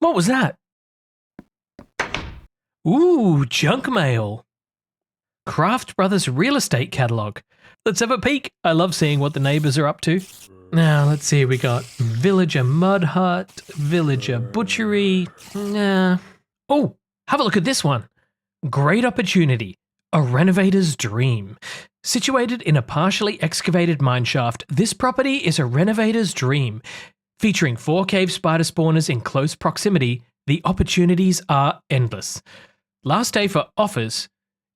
What was that? Ooh, junk mail. Craft Brothers real estate catalog. Let's have a peek. I love seeing what the neighbors are up to. Now, let's see. We got Villager Mud Hut, Villager Butchery. Oh, have a look at this one. Great opportunity. A renovator's dream. Situated in a partially excavated mineshaft, this property is a renovator's dream. Featuring 4 cave spider spawners in close proximity, the opportunities are endless. Last day for offers.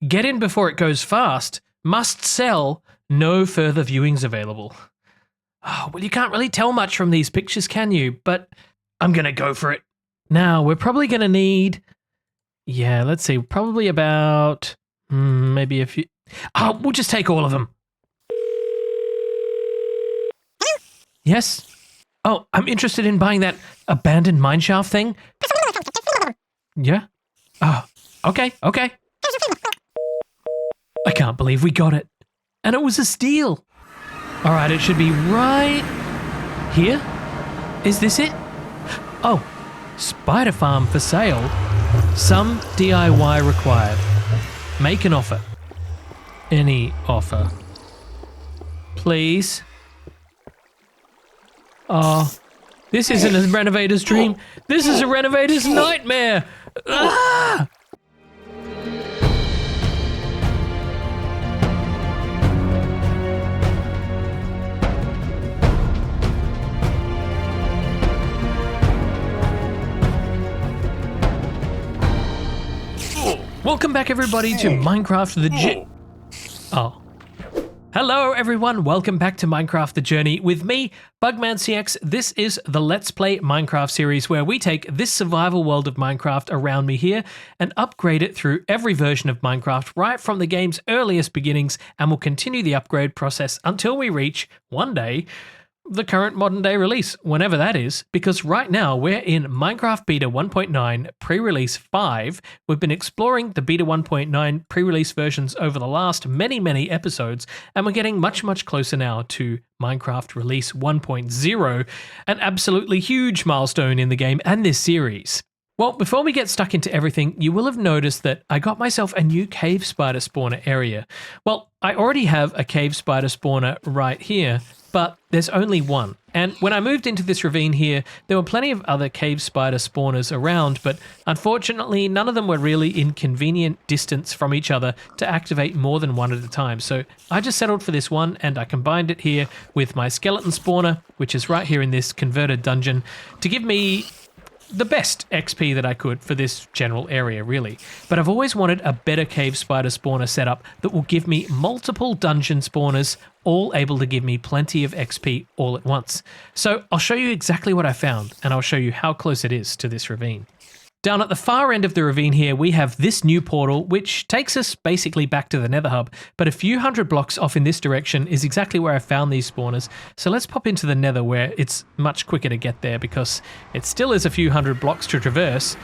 Get in before it goes fast. Must sell. No further viewings available. Oh, well, you can't really tell much from these pictures, can you? But I'm going to go for it. Now, we're probably going to need... Yeah, let's see. Probably about... maybe a few... Oh, we'll just take all of them. Yes? Oh, I'm interested in buying that abandoned mineshaft thing. Yeah? Oh, okay. I can't believe we got it. And it was a steal. All right, it should be right here. Is this it? Oh, spider farm for sale. Some DIY required. Make an offer. Any offer. Please. Oh, this isn't a renovator's dream. This is a renovator's nightmare. Ah! Welcome back, everybody, to Minecraft the Oh. Hello, everyone. Welcome back to Minecraft the Journey with me, BugmanCX. This is the Let's Play Minecraft series where we take this survival world of Minecraft around me here and upgrade it through every version of Minecraft right from the game's earliest beginnings, and we'll continue the upgrade process until we reach, one day, the current modern day release, whenever that is, because right now we're in Minecraft Beta 1.9 pre-release 5. We've been exploring the Beta 1.9 pre-release versions over the last many episodes, and we're getting much closer now to Minecraft release 1.0, an absolutely huge milestone in the game and this series. Well, before we get stuck into everything, you will have noticed that I got myself a new cave spider spawner area. Well, I already have a cave spider spawner right here, but there's only one. And when I moved into this ravine here, there were plenty of other cave spider spawners around, but unfortunately none of them were really in convenient distance from each other to activate more than one at a time. So I just settled for this one, and I combined it here with my skeleton spawner, which is right here in this converted dungeon, to give me the best XP that I could for this general area, really. But I've always wanted a better cave spider spawner setup that will give me multiple dungeon spawners, all able to give me plenty of XP all at once. So I'll show you exactly what I found, and I'll show you how close it is to this ravine. Down at the far end of the ravine here, we have this new portal, which takes us basically back to the Nether Hub, but a few hundred blocks off in this direction is exactly where I found these spawners. So let's pop into the Nether, where it's much quicker to get there because it still is a few hundred blocks to traverse.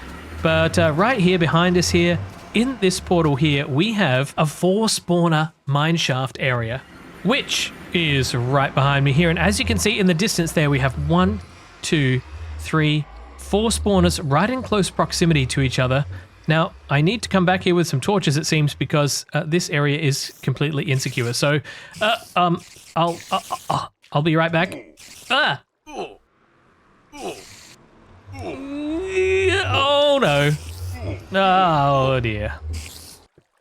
But right here behind us here, in this portal here, we have a 4-spawner mineshaft area, which is right behind me here. And as you can see in the distance there, we have 1, 2, 3, 4 spawners right in close proximity to each other. Now, I need to come back here with some torches, it seems, because this area is completely insecure. So, I'll be right back. Ah! Oh no! Oh dear.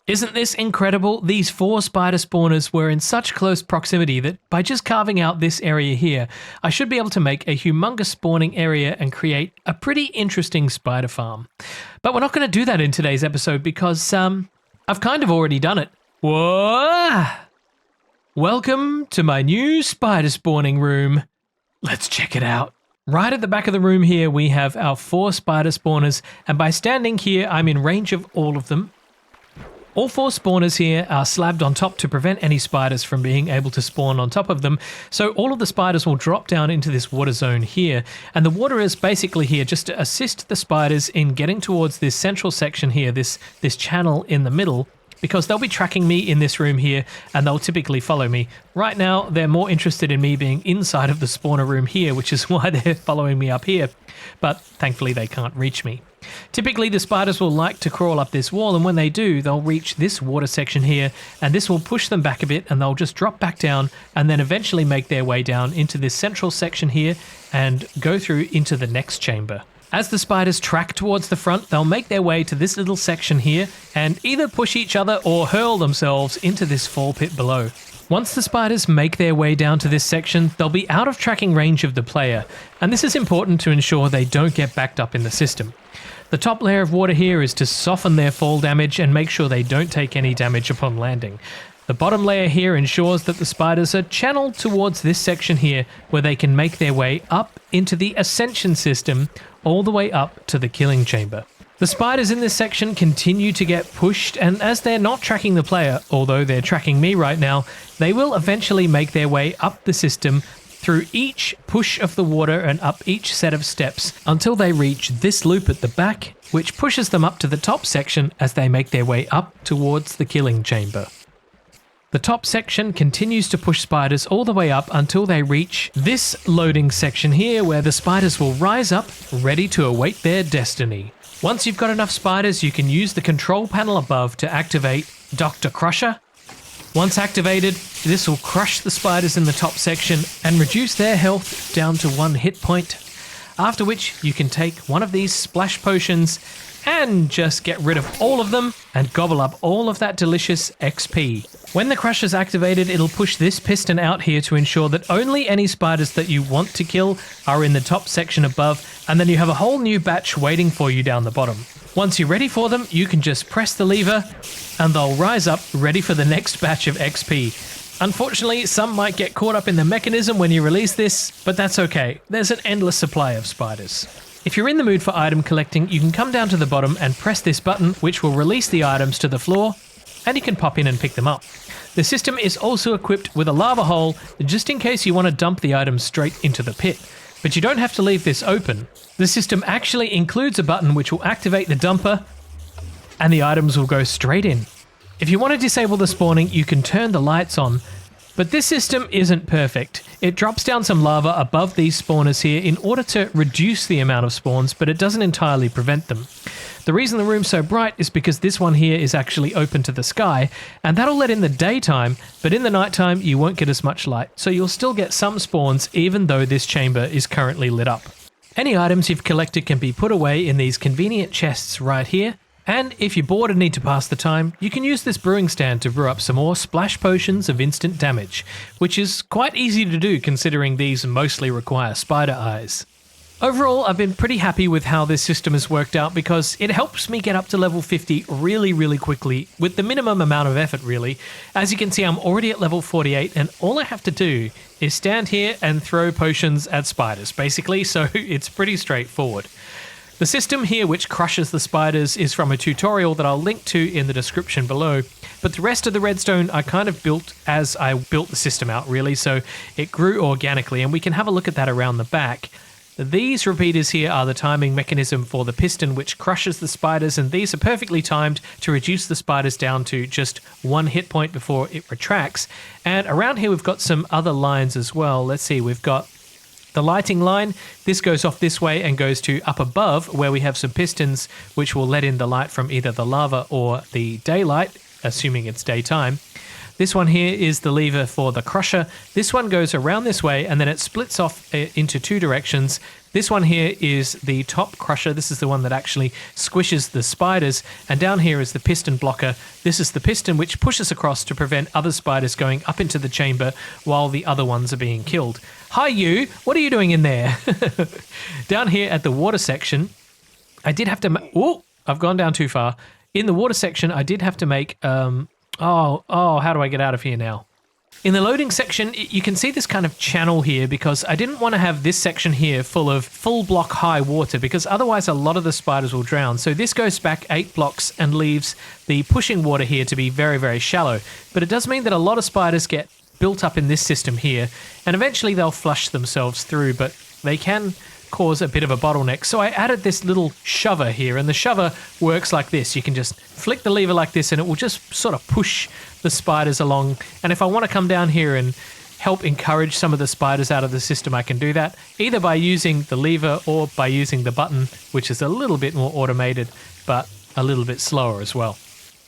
Isn't this incredible? These 4 spider spawners were in such close proximity that by just carving out this area here, I should be able to make a humongous spawning area and create a pretty interesting spider farm. But we're not going to do that in today's episode because I've kind of already done it. Whoa! Welcome to my new spider spawning room. Let's check it out. Right at the back of the room here, we have our 4 spider spawners, and by standing here, I'm in range of all of them. All 4 spawners here are slabbed on top to prevent any spiders from being able to spawn on top of them. So all of the spiders will drop down into this water zone here. And the water is basically here just to assist the spiders in getting towards this central section here, this channel in the middle, because they'll be tracking me in this room here and they'll typically follow me. Right now, they're more interested in me being inside of the spawner room here, which is why they're following me up here. But thankfully, they can't reach me. Typically, the spiders will like to crawl up this wall, and when they do, they'll reach this water section here, and this will push them back a bit, and they'll just drop back down, and then eventually make their way down into this central section here, and go through into the next chamber. As the spiders track towards the front, they'll make their way to this little section here, and either push each other or hurl themselves into this fall pit below. Once the spiders make their way down to this section, they'll be out of tracking range of the player, and this is important to ensure they don't get backed up in the system. The top layer of water here is to soften their fall damage and make sure they don't take any damage upon landing. The bottom layer here ensures that the spiders are channeled towards this section here, where they can make their way up into the ascension system, all the way up to the killing chamber. The spiders in this section continue to get pushed, and as they're not tracking the player, although they're tracking me right now, they will eventually make their way up the system through each push of the water and up each set of steps until they reach this loop at the back, which pushes them up to the top section as they make their way up towards the killing chamber. The top section continues to push spiders all the way up until they reach this loading section here, where the spiders will rise up, ready to await their destiny. Once you've got enough spiders, you can use the control panel above to activate Dr. Crusher. Once activated, this will crush the spiders in the top section and reduce their health down to 1 hit point, after which you can take one of these splash potions and just get rid of all of them and gobble up all of that delicious XP. When the crusher's activated, it'll push this piston out here to ensure that only any spiders that you want to kill are in the top section above, and then you have a whole new batch waiting for you down the bottom. Once you're ready for them, you can just press the lever and they'll rise up ready for the next batch of XP. Unfortunately, some might get caught up in the mechanism when you release this, but that's okay. There's an endless supply of spiders. If you're in the mood for item collecting, you can come down to the bottom and press this button, which will release the items to the floor, and you can pop in and pick them up. The system is also equipped with a lava hole, just in case you want to dump the items straight into the pit. But you don't have to leave this open. The system actually includes a button which will activate the dumper, and the items will go straight in. If you want to disable the spawning, you can turn the lights on, but this system isn't perfect. It drops down some lava above these spawners here in order to reduce the amount of spawns, but it doesn't entirely prevent them. The reason the room's so bright is because this one here is actually open to the sky, and that'll let in the daytime, but in the nighttime you won't get as much light, so you'll still get some spawns even though this chamber is currently lit up. Any items you've collected can be put away in these convenient chests right here, and if you're bored and need to pass the time, you can use this brewing stand to brew up some more splash potions of instant damage, which is quite easy to do considering these mostly require spider eyes. Overall, I've been pretty happy with how this system has worked out because it helps me get up to level 50 really quickly with the minimum amount of effort really. As you can see, I'm already at level 48 and all I have to do is stand here and throw potions at spiders basically, so it's pretty straightforward. The system here which crushes the spiders is from a tutorial that I'll link to in the description below, but the rest of the redstone I kind of built as I built the system out really, so it grew organically, and we can have a look at that around the back. These repeaters here are the timing mechanism for the piston which crushes the spiders, and these are perfectly timed to reduce the spiders down to just 1 hit point before it retracts. And around here we've got some other lines as well. Let's see, we've got the lighting line. This goes off this way and goes to up above where we have some pistons which will let in the light from either the lava or the daylight, assuming it's daytime. This one here is the lever for the crusher. This one goes around this way and then it splits off into 2 directions. This one here is the top crusher. This is the one that actually squishes the spiders. And down here is the piston blocker. This is the piston which pushes across to prevent other spiders going up into the chamber while the other ones are being killed. Hi you, what are you doing in there? Down here at the water section, I did have to... Oh, I've gone down too far. In the water section, I did have to make... how do I get out of here now? In the loading section, you can see this kind of channel here because I didn't want to have this section here full of full block high water because otherwise a lot of the spiders will drown. So this goes back 8 blocks and leaves the pushing water here to be very shallow. But it does mean that a lot of spiders get built up in this system here and eventually they'll flush themselves through, but they can cause a bit of a bottleneck. So I added this little shover here, and the shover works like this. You can just flick the lever like this and it will just sort of push the spiders along. And if I want to come down here and help encourage some of the spiders out of the system, I can do that either by using the lever or by using the button, which is a little bit more automated, but a little bit slower as well.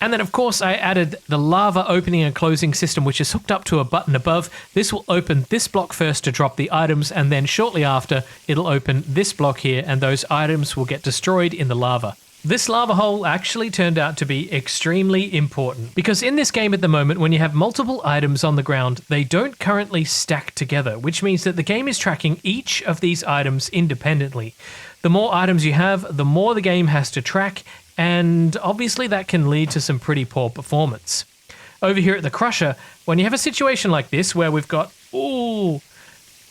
And then, of course, I added the lava opening and closing system, which is hooked up to a button above. This will open this block first to drop the items, and then shortly after, it'll open this block here, and those items will get destroyed in the lava. This lava hole actually turned out to be extremely important, because in this game at the moment, when you have multiple items on the ground, they don't currently stack together, which means that the game is tracking each of these items independently. The more items you have, the more the game has to track, and obviously that can lead to some pretty poor performance. Over here at the Crusher, when you have a situation like this where we've got,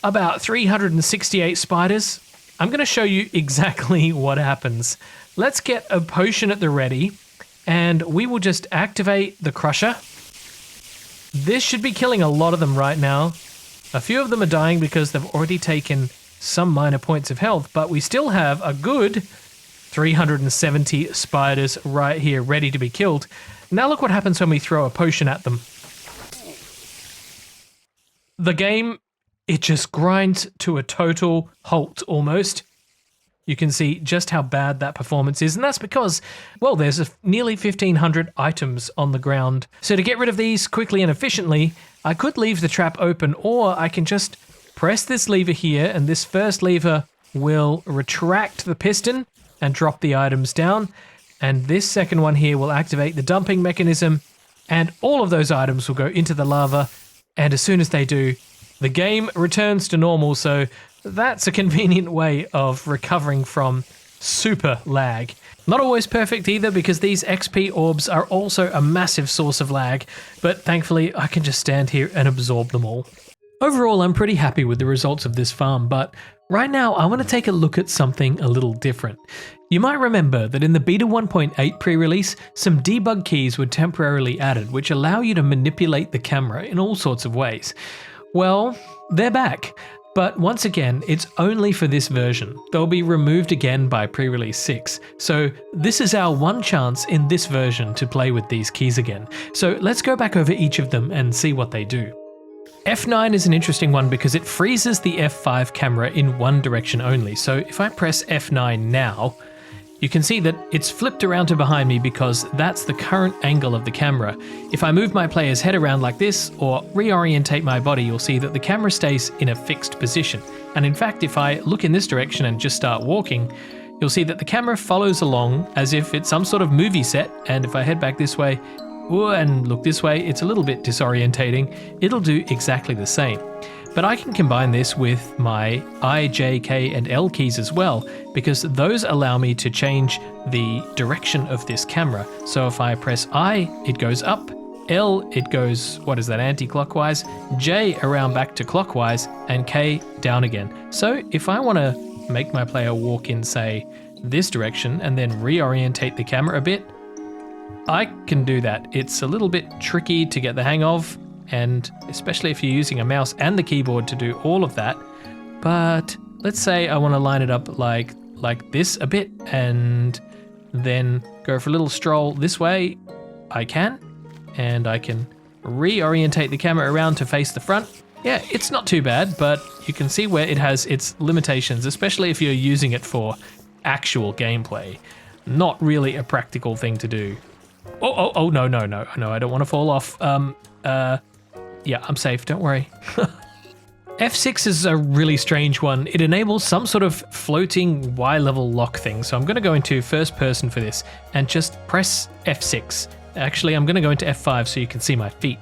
about 368 spiders, I'm going to show you exactly what happens. Let's get a potion at the ready, and we will just activate the Crusher. This should be killing a lot of them right now. A few of them are dying because they've already taken some minor points of health, but we still have a good 370 spiders right here ready to be killed. Now look what happens when we throw a potion at them. The game, it just grinds to a total halt almost. You can see just how bad that performance is, and that's because, well, there's nearly 1,500 items on the ground. So to get rid of these quickly and efficiently, I could leave the trap open, or I can just press this lever here, and this first lever will retract the piston and drop the items down, and this second one here will activate the dumping mechanism, and all of those items will go into the lava, and as soon as they do, the game returns to normal. So that's a convenient way of recovering from super lag. Not always perfect either, because these XP orbs are also a massive source of lag, but thankfully I can just stand here and absorb them all. Overall, I'm pretty happy with the results of this farm, but right now I want to take a look at something a little different. You might remember that in the Beta 1.8 pre-release, some debug keys were temporarily added, which allow you to manipulate the camera in all sorts of ways. Well, they're back. But once again, it's only for this version. They'll be removed again by pre-release 6. So this is our one chance in this version to play with these keys again. So let's go back over each of them and see what they do. F9 is an interesting one because it freezes the F5 camera in one direction only. So if I press F9 now, you can see that it's flipped around to behind me because that's the current angle of the camera. If I move my player's head around like this or reorientate my body, you'll see that the camera stays in a fixed position. And in fact, if I look in this direction and just start walking, you'll see that the camera follows along as if it's some sort of movie set. And if I head back this way and look this way, it's a little bit disorientating. It'll do exactly the same. But I can combine this with my I, J, K, and L keys as well, because those allow me to change the direction of this camera. So if I press I, it goes up, L, it goes, anti-clockwise, J around back to clockwise, and K down again. So if I want to make my player walk in, say, this direction, and then reorientate the camera a bit, I can do that. It's a little bit tricky to get the hang of, and especially if you're using a mouse and the keyboard to do all of that. But let's say I want to line it up like this a bit and then go for a little stroll this way. I can, and I can reorientate the camera around to face the front. Yeah, it's not too bad, but you can see where it has its limitations, especially if you're using it for actual gameplay. Not really a practical thing to do. Oh, no, I don't want to fall off. Yeah, I'm safe, don't worry. F6 is a really strange one. It enables some sort of floating Y-level lock thing. So I'm going to go into first person for this and just press F6. Actually, I'm going to go into F5 so you can see my feet.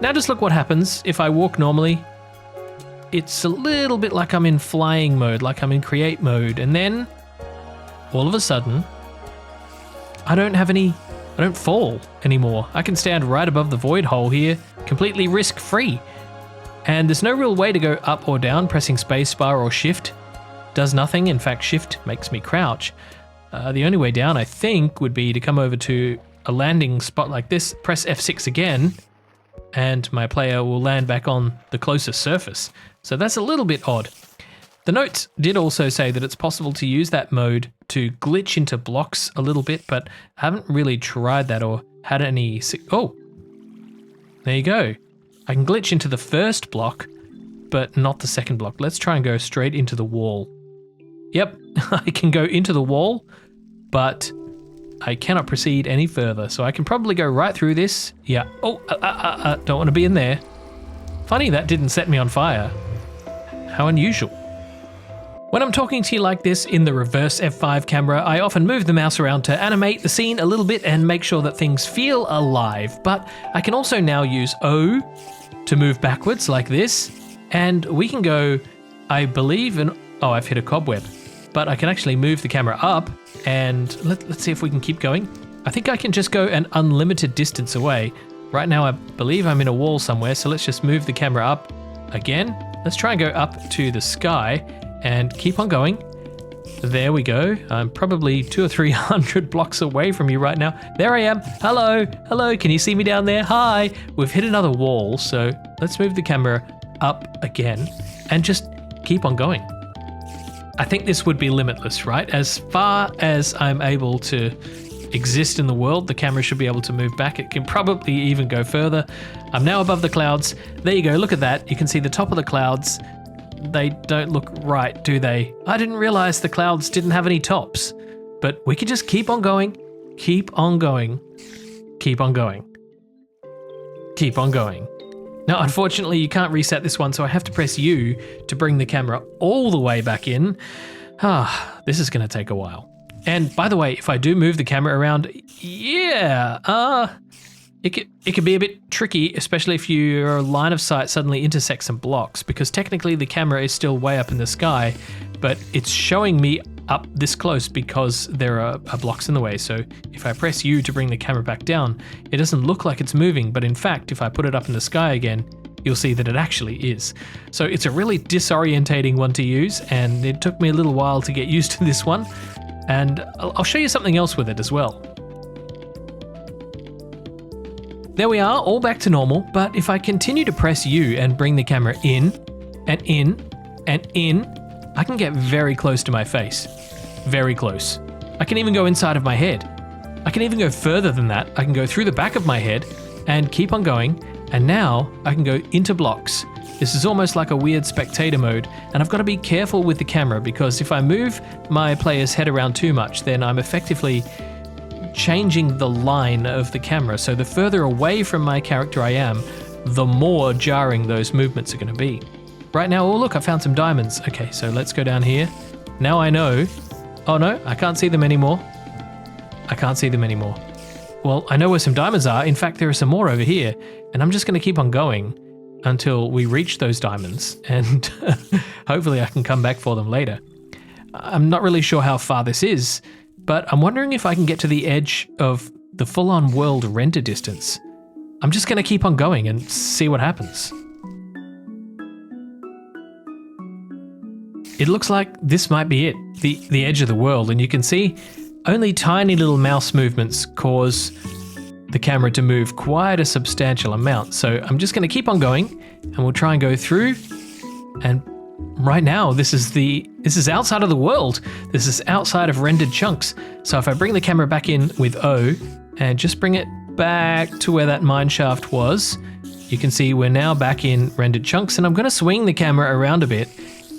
Now just look what happens if I walk normally. It's a little bit like I'm in flying mode, like I'm in create mode. And then all of a sudden, I don't fall anymore. I can stand right above the void hole here, completely risk-free. And there's no real way to go up or down. Pressing spacebar or shift does nothing. In fact, shift makes me crouch. The only way down, I think, would be to come over to a landing spot like this, press F6 again, and my player will land back on the closest surface. So that's a little bit odd. The notes did also say that it's possible to use that mode to glitch into blocks a little bit, but I haven't really tried that or had any... Oh, there you go. I can glitch into the first block, but not the second block. Let's try and go straight into the wall. Yep, I can go into the wall, but I cannot proceed any further. So I can probably go right through this. Yeah. Oh, don't want to be in there. Funny that didn't set me on fire. How unusual. When I'm talking to you like this in the reverse F5 camera, I often move the mouse around to animate the scene a little bit and make sure that things feel alive. But I can also now use O to move backwards like this. And we can go, I believe, oh, I've hit a cobweb. But I can actually move the camera up and let's see if we can keep going. I think I can just go an unlimited distance away. Right now I believe I'm in a wall somewhere, so let's just move the camera up again. Let's try and go up to the sky and keep on going. There we go. I'm probably 200 or 300 blocks away from you right now. There I am. Hello. Hello. Can you see me down there? Hi. We've hit another wall, so let's move the camera up again and just keep on going. I think this would be limitless, right? As far as I'm able to exist in the world, the camera should be able to move back. It can probably even go further. I'm now above the clouds. There you go. Look at that. You can see the top of the clouds. They don't look right, do they? I didn't realize the clouds didn't have any tops, but we can just keep on going, keep on going, keep on going, keep on going. Now, unfortunately, you can't reset this one, so I have to press U to bring the camera all the way back in. This is going to take a while. And by the way, if I do move the camera around, yeah, it can be a bit tricky, especially if your line of sight suddenly intersects some blocks, because technically the camera is still way up in the sky, but it's showing me up this close because there are blocks in the way. So if I press U to bring the camera back down, it doesn't look like it's moving, but in fact, if I put it up in the sky again, you'll see that it actually is. So it's a really disorientating one to use, and it took me a little while to get used to this one. And I'll show you something else with it as well. There we are, all back to normal, but if I continue to press U and bring the camera in, and in, and in, I can get very close to my face. Very close. I can even go inside of my head. I can even go further than that. I can go through the back of my head and keep on going, and now I can go into blocks. This is almost like a weird spectator mode, and I've got to be careful with the camera because if I move my player's head around too much, then I'm effectively changing the line of the camera. So the further away from my character I am, the more jarring those movements are going to be. Right now, oh look, I found some diamonds. Okay, so let's go down here. Now I know. Oh no, I can't see them anymore. I can't see them anymore. Well, I know where some diamonds are. In fact, there are some more over here, and I'm just going to keep on going until we reach those diamonds, and hopefully I can come back for them later. I'm not really sure how far this is, but I'm wondering if I can get to the edge of the full-on world render distance. I'm just going to keep on going and see what happens. It looks like this might be it, the edge of the world, and you can see only tiny little mouse movements cause the camera to move quite a substantial amount. So I'm just going to keep on going, and we'll try and go through. And right now, this is outside of the world. This is outside of rendered chunks. So if I bring the camera back in with O and just bring it back to where that mine shaft was, you can see we're now back in rendered chunks, and I'm going to swing the camera around a bit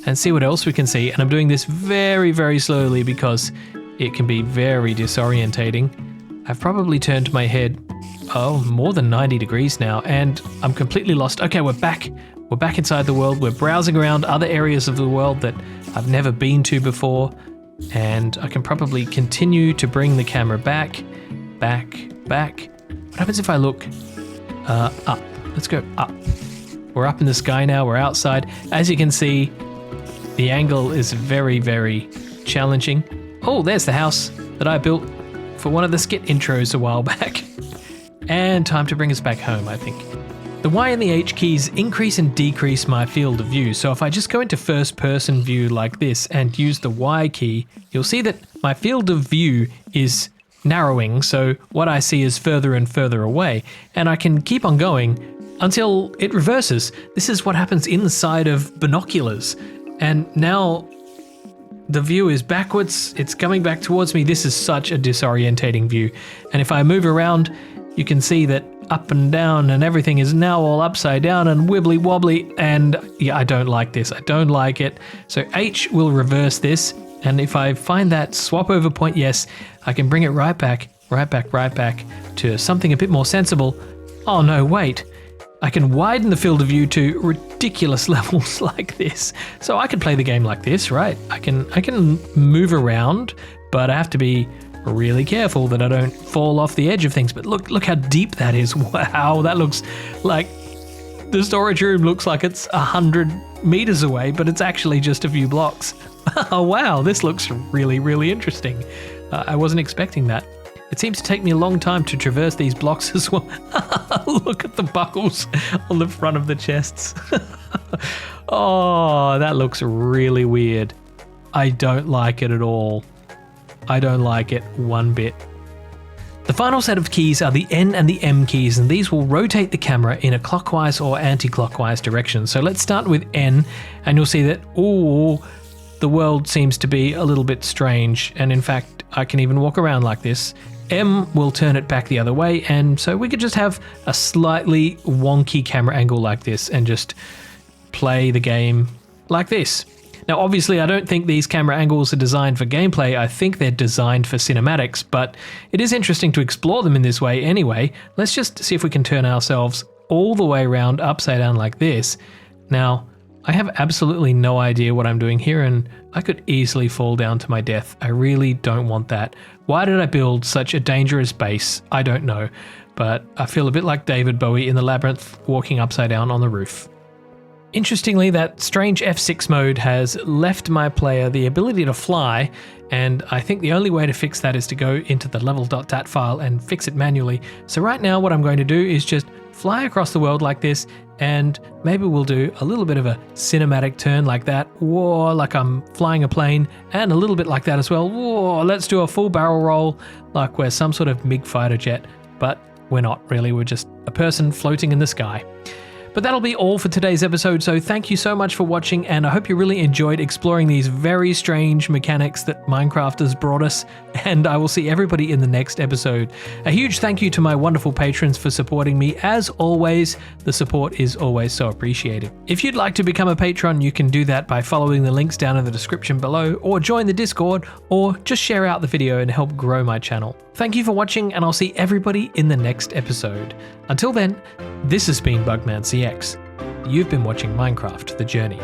and see what else we can see. And I'm doing this very, very slowly because it can be very disorientating. I've probably turned my head, more than 90 degrees now, and I'm completely lost. Okay, we're back. We're back inside the world. We're browsing around other areas of the world that I've never been to before, and I can probably continue to bring the camera back. What happens if I look up? Let's go up. We're up in the sky now. We're outside. As you can see, the angle is very, very challenging. Oh, there's the house that I built for one of the skit intros a while back. And time to bring us back home, I think. The Y and the H keys increase and decrease my field of view. So if I just go into first person view like this and use the Y key, you'll see that my field of view is narrowing. So what I see is further and further away, and I can keep on going until it reverses. This is what happens inside of binoculars. And now the view is backwards. It's coming back towards me. This is such a disorientating view. And if I move around, you can see that up and down and everything is now all upside down and wibbly wobbly. And yeah, I don't like this. I don't like it. So H will reverse this. And if I find that swap over point, yes, I can bring it right back to something a bit more sensible. Oh no, wait. I can widen the field of view to ridiculous levels like this. So I can play the game like this, right? I can move around, but I have to be really careful that I don't fall off the edge of things. But look how deep that is. Wow, that looks like the storage room looks like it's 100 meters away, but it's actually just a few blocks. Oh wow, this looks really, really interesting. I wasn't expecting that. It seems to take me a long time to traverse these blocks as well. Look at the buckles on the front of the chests. Oh, that looks really weird. I don't like it at all. I don't like it one bit. The final set of keys are the N and the M keys, and these will rotate the camera in a clockwise or anti-clockwise direction. So let's start with N, and you'll see that, ooh, the world seems to be a little bit strange, and in fact, I can even walk around like this. M will turn it back the other way, and so we could just have a slightly wonky camera angle like this and just play the game like this. Now obviously I don't think these camera angles are designed for gameplay, I think they're designed for cinematics, but it is interesting to explore them in this way anyway. Let's just see if we can turn ourselves all the way around upside down like this. Now I have absolutely no idea what I'm doing here, and I could easily fall down to my death. I really don't want that. Why did I build such a dangerous base? I don't know, but I feel a bit like David Bowie in the labyrinth walking upside down on the roof. Interestingly, that strange F6 mode has left my player the ability to fly, and I think the only way to fix that is to go into the level.dat file and fix it manually. So right now what I'm going to do is just fly across the world like this, and maybe we'll do a little bit of a cinematic turn like that, whoa, like I'm flying a plane, and a little bit like that as well. Whoa, let's do a full barrel roll like we're some sort of MiG fighter jet, but we're not really, we're just a person floating in the sky. But that'll be all for today's episode, so thank you so much for watching, and I hope you really enjoyed exploring these very strange mechanics that Minecraft has brought us, and I will see everybody in the next episode. A huge thank you to my wonderful patrons for supporting me. As always, the support is always so appreciated. If you'd like to become a patron, you can do that by following the links down in the description below, or join the Discord, or just share out the video and help grow my channel. Thank you for watching, and I'll see everybody in the next episode. Until then, this has been BugmanCX. You've been watching Minecraft The Journey.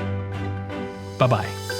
Bye-bye.